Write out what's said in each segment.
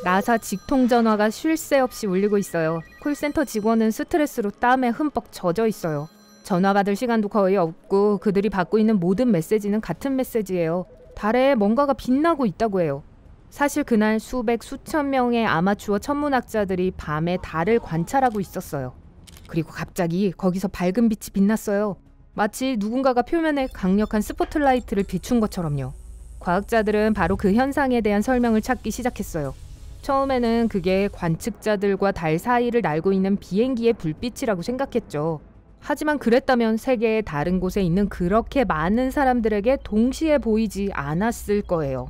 나사 직통 전화가 쉴 새 없이 울리고 있어요. 콜센터 직원은 스트레스로 땀에 흠뻑 젖어 있어요. 전화 받을 시간도 거의 없고 그들이 받고 있는 모든 메시지는 같은 메시지예요. 달에 뭔가가 빛나고 있다고 해요. 사실 그날 수백 수천 명의 아마추어 천문학자들이 밤에 달을 관찰하고 있었어요. 그리고 갑자기 거기서 밝은 빛이 빛났어요. 마치 누군가가 표면에 강력한 스포트라이트를 비춘 것처럼요. 과학자들은 바로 그 현상에 대한 설명을 찾기 시작했어요. 처음에는 그게 관측자들과 달 사이를 날고 있는 비행기의 불빛이라고 생각했죠. 하지만 그랬다면 세계의 다른 곳에 있는 그렇게 많은 사람들에게 동시에 보이지 않았을 거예요.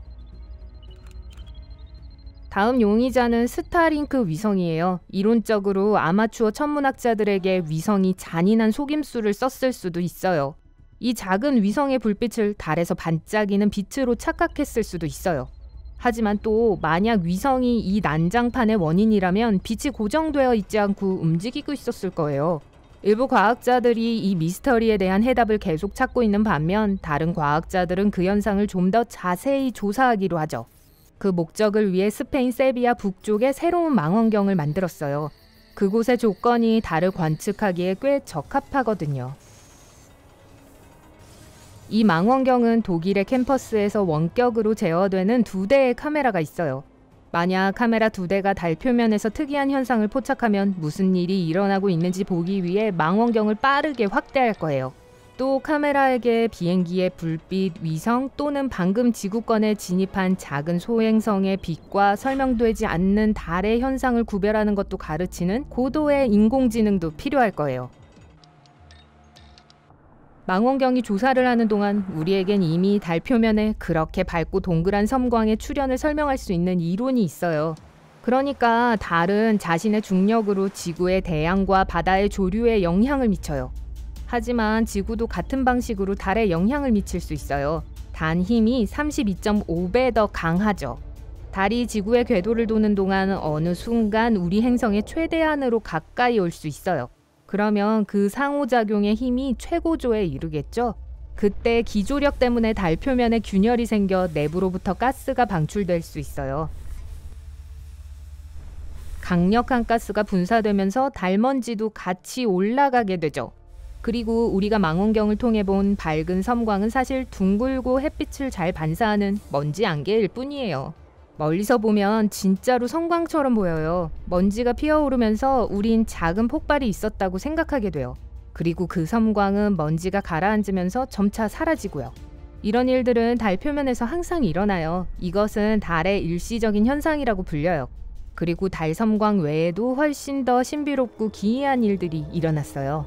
다음 용의자는 스타링크 위성이에요. 이론적으로 아마추어 천문학자들에게 위성이 잔인한 속임수를 썼을 수도 있어요. 이 작은 위성의 불빛을 달에서 반짝이는 빛으로 착각했을 수도 있어요. 하지만 또 만약 위성이 이 난장판의 원인이라면 빛이 고정되어 있지 않고 움직이고 있었을 거예요. 일부 과학자들이 이 미스터리에 대한 해답을 계속 찾고 있는 반면 다른 과학자들은 그 현상을 좀 더 자세히 조사하기로 하죠. 그 목적을 위해 스페인 세비야 북쪽에 새로운 망원경을 만들었어요. 그곳의 조건이 달을 관측하기에 꽤 적합하거든요. 이 망원경은 독일의 캠퍼스에서 원격으로 제어되는 2대의 카메라가 있어요. 만약 카메라 2대가 달 표면에서 특이한 현상을 포착하면 무슨 일이 일어나고 있는지 보기 위해 망원경을 빠르게 확대할 거예요. 또 카메라에게 비행기의 불빛, 위성 또는 방금 지구권에 진입한 작은 소행성의 빛과 설명되지 않는 달의 현상을 구별하는 것도 가르치는 고도의 인공지능도 필요할 거예요. 망원경이 조사를 하는 동안 우리에겐 이미 달 표면에 그렇게 밝고 동그란 섬광의 출현을 설명할 수 있는 이론이 있어요. 그러니까 달은 자신의 중력으로 지구의 대양과 바다의 조류에 영향을 미쳐요. 하지만 지구도 같은 방식으로 달에 영향을 미칠 수 있어요. 단 힘이 32.5배 더 강하죠. 달이 지구의 궤도를 도는 동안 어느 순간 우리 행성의 최대한으로 가까이 올 수 있어요. 그러면 그 상호작용의 힘이 최고조에 이르겠죠? 그때 기조력 때문에 달 표면에 균열이 생겨 내부로부터 가스가 방출될 수 있어요. 강력한 가스가 분사되면서 달먼지도 같이 올라가게 되죠. 그리고 우리가 망원경을 통해 본 밝은 섬광은 사실 둥글고 햇빛을 잘 반사하는 먼지 안개일 뿐이에요. 멀리서 보면 진짜로 섬광처럼 보여요. 먼지가 피어오르면서 우린 작은 폭발이 있었다고 생각하게 돼요. 그리고 그 섬광은 먼지가 가라앉으면서 점차 사라지고요. 이런 일들은 달 표면에서 항상 일어나요. 이것은 달의 일시적인 현상이라고 불려요. 그리고 달 섬광 외에도 훨씬 더 신비롭고 기이한 일들이 일어났어요.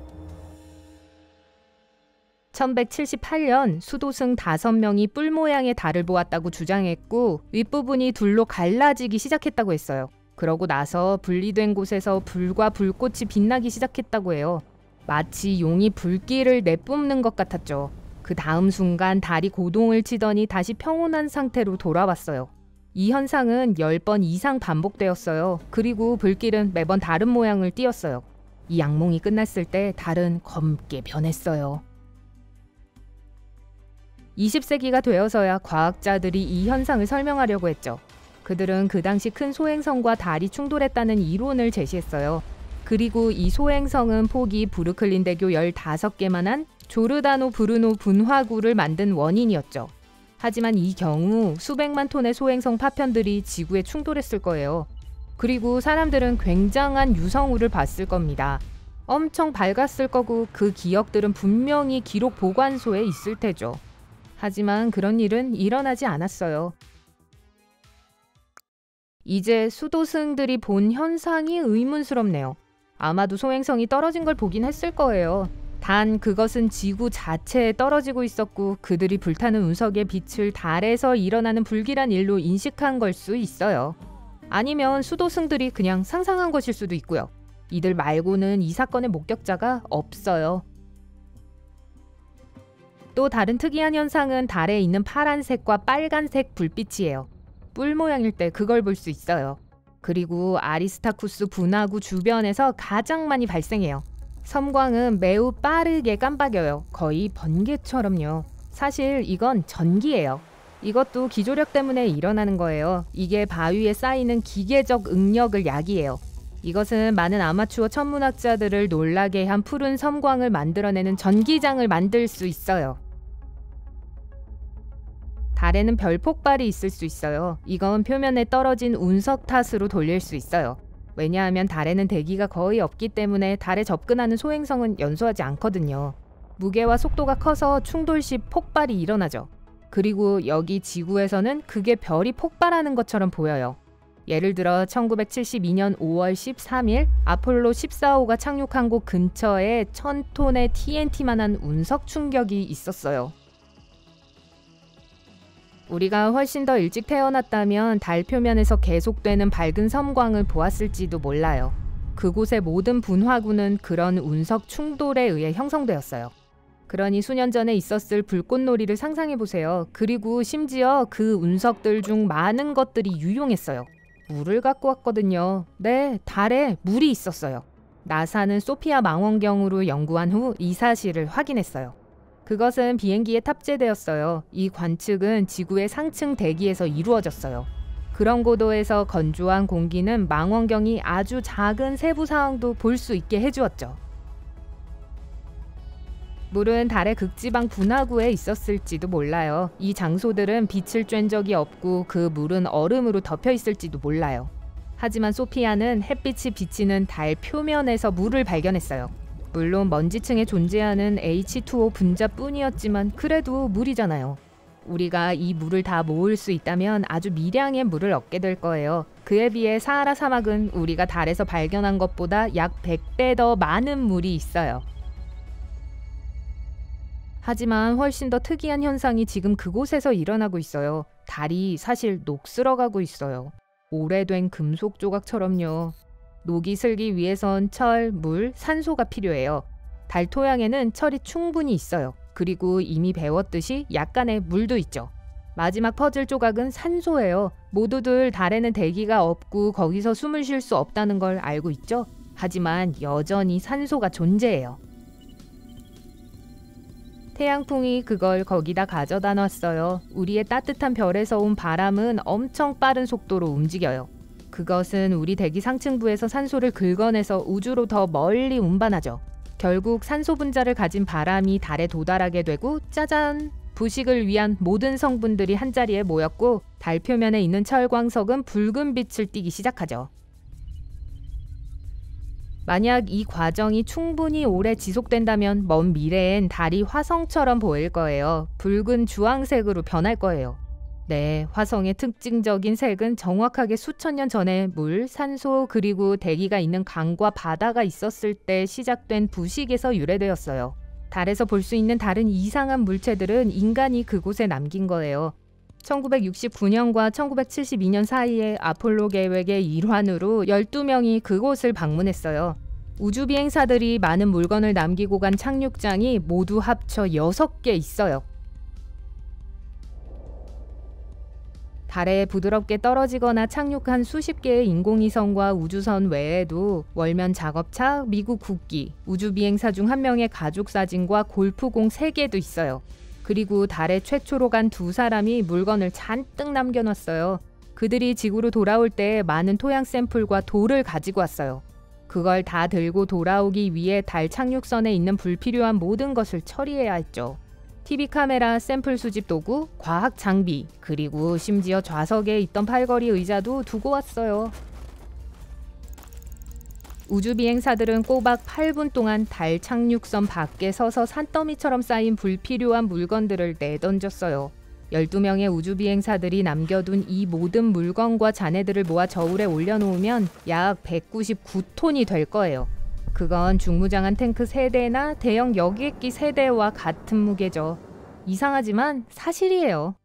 1178년 수도승 5명이 뿔 모양의 달을 보았다고 주장했고 윗부분이 둘로 갈라지기 시작했다고 했어요. 그러고 나서 분리된 곳에서 불과 불꽃이 빛나기 시작했다고 해요. 마치 용이 불길을 내뿜는 것 같았죠. 그 다음 순간 달이 고동을 치더니 다시 평온한 상태로 돌아왔어요. 이 현상은 10번 이상 반복되었어요. 그리고 불길은 매번 다른 모양을 띄었어요. 이 악몽이 끝났을 때 달은 검게 변했어요. 20세기가 되어서야 과학자들이 이 현상을 설명하려고 했죠. 그들은 그 당시 큰 소행성과 달이 충돌했다는 이론을 제시했어요. 그리고 이 소행성은 폭이 브루클린 대교 15개만한 조르다노 브루노 분화구를 만든 원인이었죠. 하지만 이 경우 수백만 톤의 소행성 파편들이 지구에 충돌했을 거예요. 그리고 사람들은 굉장한 유성우를 봤을 겁니다. 엄청 밝았을 거고 그 기억들은 분명히 기록 보관소에 있을 테죠. 하지만 그런 일은 일어나지 않았어요. 이제 수도승들이 본 현상이 의문스럽네요. 아마도 소행성이 떨어진 걸 보긴 했을 거예요. 단 그것은 지구 자체에 떨어지고 있었고 그들이 불타는 운석의 빛을 달에서 일어나는 불길한 일로 인식한 걸 수 있어요. 아니면 수도승들이 그냥 상상한 것일 수도 있고요. 이들 말고는 이 사건의 목격자가 없어요. 또 다른 특이한 현상은 달에 있는 파란색과 빨간색 불빛이에요. 뿔 모양일 때 그걸 볼 수 있어요. 그리고 아리스타쿠스 분화구 주변에서 가장 많이 발생해요. 섬광은 매우 빠르게 깜빡여요. 거의 번개처럼요. 사실 이건 전기예요. 이것도 기조력 때문에 일어나는 거예요. 이게 바위에 쌓이는 기계적 응력을 야기해요. 이것은 많은 아마추어 천문학자들을 놀라게 한 푸른 섬광을 만들어내는 전기장을 만들 수 있어요. 달에는 별 폭발이 있을 수 있어요. 이건 표면에 떨어진 운석 탓으로 돌릴 수 있어요. 왜냐하면 달에는 대기가 거의 없기 때문에 달에 접근하는 소행성은 연소하지 않거든요. 무게와 속도가 커서 충돌 시 폭발이 일어나죠. 그리고 여기 지구에서는 그게 별이 폭발하는 것처럼 보여요. 예를 들어 1972년 5월 13일 아폴로 14호가 착륙한 곳 근처에 1000톤의 TNT만한 운석 충격이 있었어요. 우리가 훨씬 더 일찍 태어났다면 달 표면에서 계속되는 밝은 섬광을 보았을지도 몰라요. 그곳의 모든 분화구는 그런 운석 충돌에 의해 형성되었어요. 그러니 수년 전에 있었을 불꽃놀이를 상상해보세요. 그리고 심지어 그 운석들 중 많은 것들이 유용했어요. 물을 갖고 왔거든요. 네, 달에 물이 있었어요. 나사는 소피아 망원경으로 연구한 후 이 사실을 확인했어요. 그것은 비행기에 탑재되었어요. 이 관측은 지구의 상층 대기에서 이루어졌어요. 그런 고도에서 건조한 공기는 망원경이 아주 작은 세부 사항도 볼 수 있게 해주었죠. 물은 달의 극지방 분화구에 있었을지도 몰라요. 이 장소들은 빛을 쬐은 적이 없고 그 물은 얼음으로 덮여 있을지도 몰라요. 하지만 소피아는 햇빛이 비치는 달 표면에서 물을 발견했어요. 물론 먼지층에 존재하는 H2O 분자뿐이었지만 그래도 물이잖아요. 우리가 이 물을 다 모을 수 있다면 아주 미량의 물을 얻게 될 거예요. 그에 비해 사하라 사막은 우리가 달에서 발견한 것보다 약 100배 더 많은 물이 있어요. 하지만 훨씬 더 특이한 현상이 지금 그곳에서 일어나고 있어요. 달이 사실 녹슬어가고 있어요. 오래된 금속 조각처럼요. 녹이 슬기 위해선 철, 물, 산소가 필요해요. 달 토양에는 철이 충분히 있어요. 그리고 이미 배웠듯이 약간의 물도 있죠. 마지막 퍼즐 조각은 산소예요. 모두들 달에는 대기가 없고 거기서 숨을 쉴 수 없다는 걸 알고 있죠? 하지만 여전히 산소가 존재해요. 태양풍이 그걸 거기다 가져다 놨어요. 우리의 따뜻한 별에서 온 바람은 엄청 빠른 속도로 움직여요. 그것은 우리 대기 상층부에서 산소를 긁어내서 우주로 더 멀리 운반하죠. 결국 산소 분자를 가진 바람이 달에 도달하게 되고 짜잔! 부식을 위한 모든 성분들이 한자리에 모였고 달 표면에 있는 철광석은 붉은 빛을 띠기 시작하죠. 만약 이 과정이 충분히 오래 지속된다면 먼 미래엔 달이 화성처럼 보일 거예요. 붉은 주황색으로 변할 거예요. 네, 화성의 특징적인 색은 정확하게 수천 년 전에 물, 산소, 그리고 대기가 있는 강과 바다가 있었을 때 시작된 부식에서 유래되었어요. 달에서 볼 수 있는 다른 이상한 물체들은 인간이 그곳에 남긴 거예요. 1969년과 1972년 사이에 아폴로 계획의 일환으로 12명이 그곳을 방문했어요. 우주비행사들이 많은 물건을 남기고 간 착륙장이 모두 합쳐 6개 있어요. 달에 부드럽게 떨어지거나 착륙한 수십 개의 인공위성과 우주선 외에도 월면 작업차, 미국 국기, 우주비행사 중 한 명의 가족 사진과 골프공 3개도 있어요. 그리고 달에 최초로 간 2사람이 물건을 잔뜩 남겨놨어요. 그들이 지구로 돌아올 때 많은 토양 샘플과 돌을 가지고 왔어요. 그걸 다 들고 돌아오기 위해 달 착륙선에 있는 불필요한 모든 것을 처리해야 했죠. TV 카메라, 샘플 수집 도구, 과학 장비, 그리고 심지어 좌석에 있던 팔걸이 의자도 두고 왔어요. 우주비행사들은 꼬박 8분 동안 달 착륙선 밖에 서서 산더미처럼 쌓인 불필요한 물건들을 내던졌어요. 12명의 우주비행사들이 남겨둔 이 모든 물건과 잔해들을 모아 저울에 올려놓으면 약 199톤이 될 거예요. 그건 중무장한 탱크 3대나 대형 여객기 3대와 같은 무게죠. 이상하지만 사실이에요.